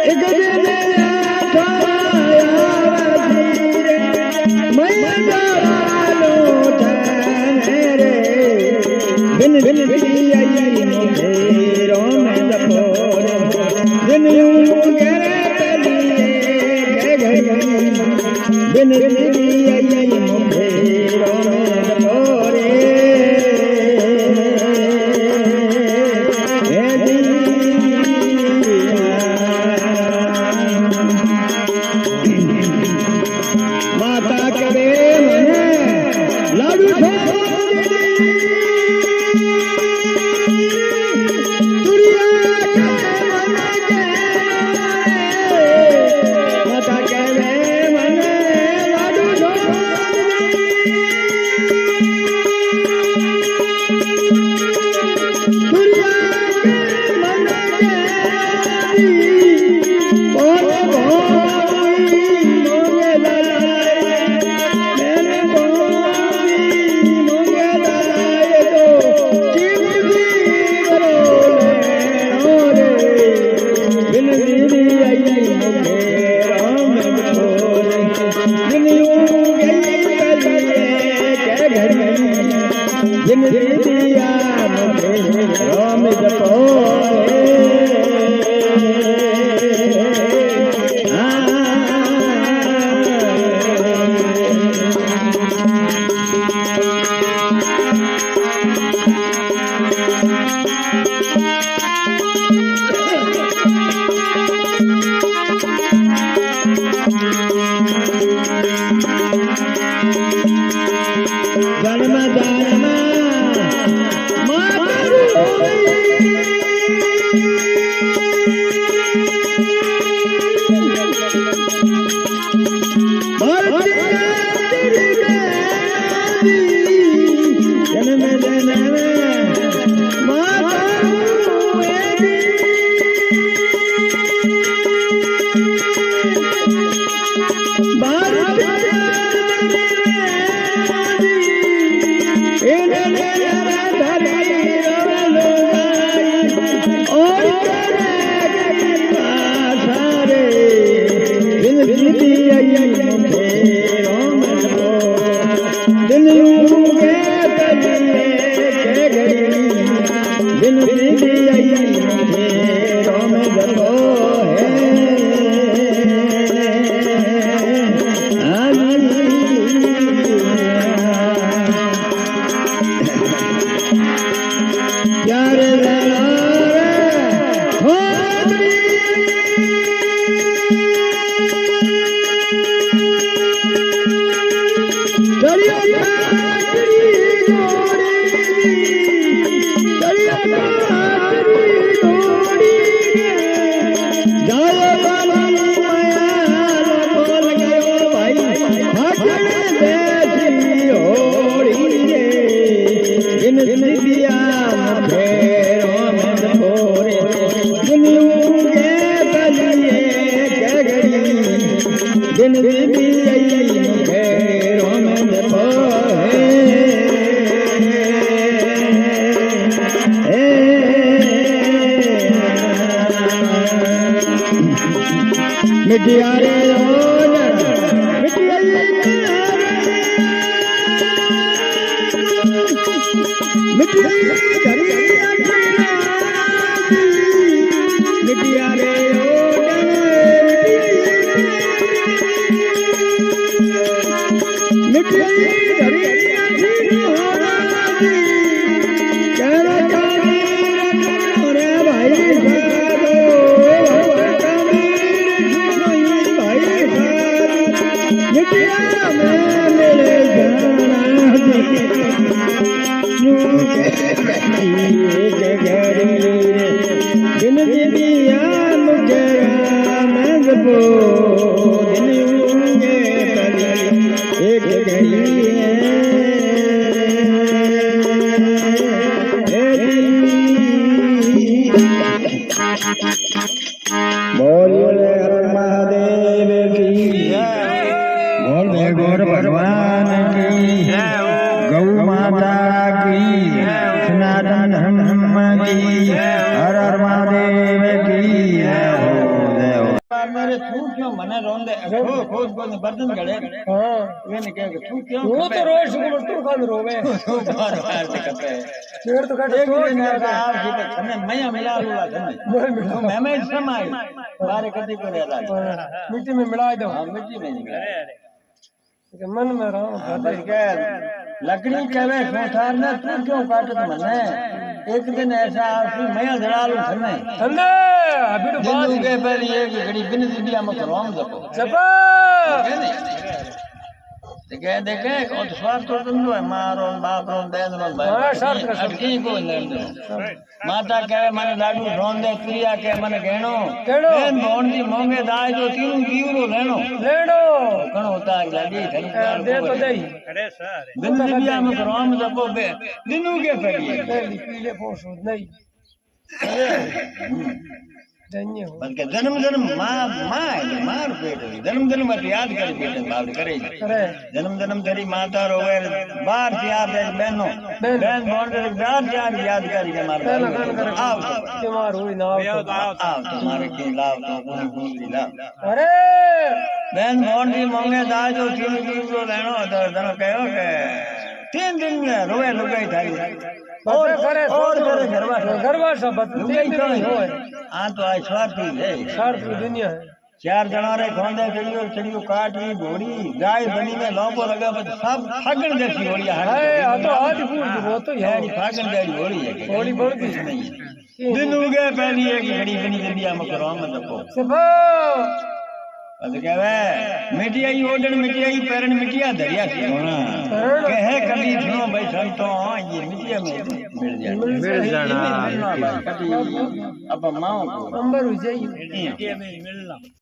एक दिन बिन बिन आई मुंगेरो में दपोरे बिन मुंगेरे तलिए बिन बिन आई मुंगेरो में दपोरे माता करे मने लाडू भगवान की गौ माता की सनातन धर्म की हर हर महादेव की। मेरे तू क्यों मने रोंदे खोज को बर्तन गड़े हाँ वे ने कह तू क्यों वो तो रोज सुबह तू खान रोवे बार बार से कहते हैं पेड़ तो काटे एक तो दिन ऐसा आप जी पे हमें मैं मिला लूंगा तुम्हें तो मैं समाई बारे कदी को रहता मिट्टी में मिला दो हां मिट्टी में मिला के मन में रहो बस के लकड़ी कहवे ठोठार ने तू क्यों काटत मने एक दिन ऐसा आसी मैं धड़ा लूं थने थने अभी तो बात दिन के पहले एक घड़ी बिन दिया में करवाम जपो जपा ते कह देखे और स्वार्थ तो तुम है मारो बाप रो देन रो भाई अटकी को लेन दो माता कहे मने लाडू रोंदे प्रिया के मने घेणो बेन भोण दी मोंगे दाय जो तीन जीवरो लेनो कण होता है लाडी दे तो दे अरे सर दिन दिया में करवाम जपो बे दिनू के फेरी पीले पोस नहीं धन्य हो बल्कि जन्म जन्म मार पेट जन्म मत याद कर बेटे बाप करे जन्म तेरी माता रोवे बार याद है बहनों बहन बोल बार याद कर के मार आओ बीमार हुई ना आओ तुम्हारे की लाभ तो कोई लाभ अरे बहन बोल दी मांगे दाज जो तीन किलो लेनो तो जन कहो के 3 दिन में रोवे लुगाई थाई और करे गरबा सब लुगाई तो आ तो आज स्वार्थी है स्वार्थी दुनिया है 4 जना रे खोंदे चढ़ियो काटी घोड़ी गाय बनी में लोंबो लगा सब फागण जैसी घोड़ी है आ तो आज वो तो है फागण जैसी घोड़ी है घोड़ी बढ़ती नहीं दिन उगे पहली एक घड़ी बनी जल्दी हम करो मत को सफा अद कहवे मिटियाई ओडन मिटियाई पैरन मिटिया दरिया की होना कहे कभी सुनो भाई संतो ये मिटिया में मिल जाना कभी अब माओ को अंबर हो जाइए मिटिया में मिलना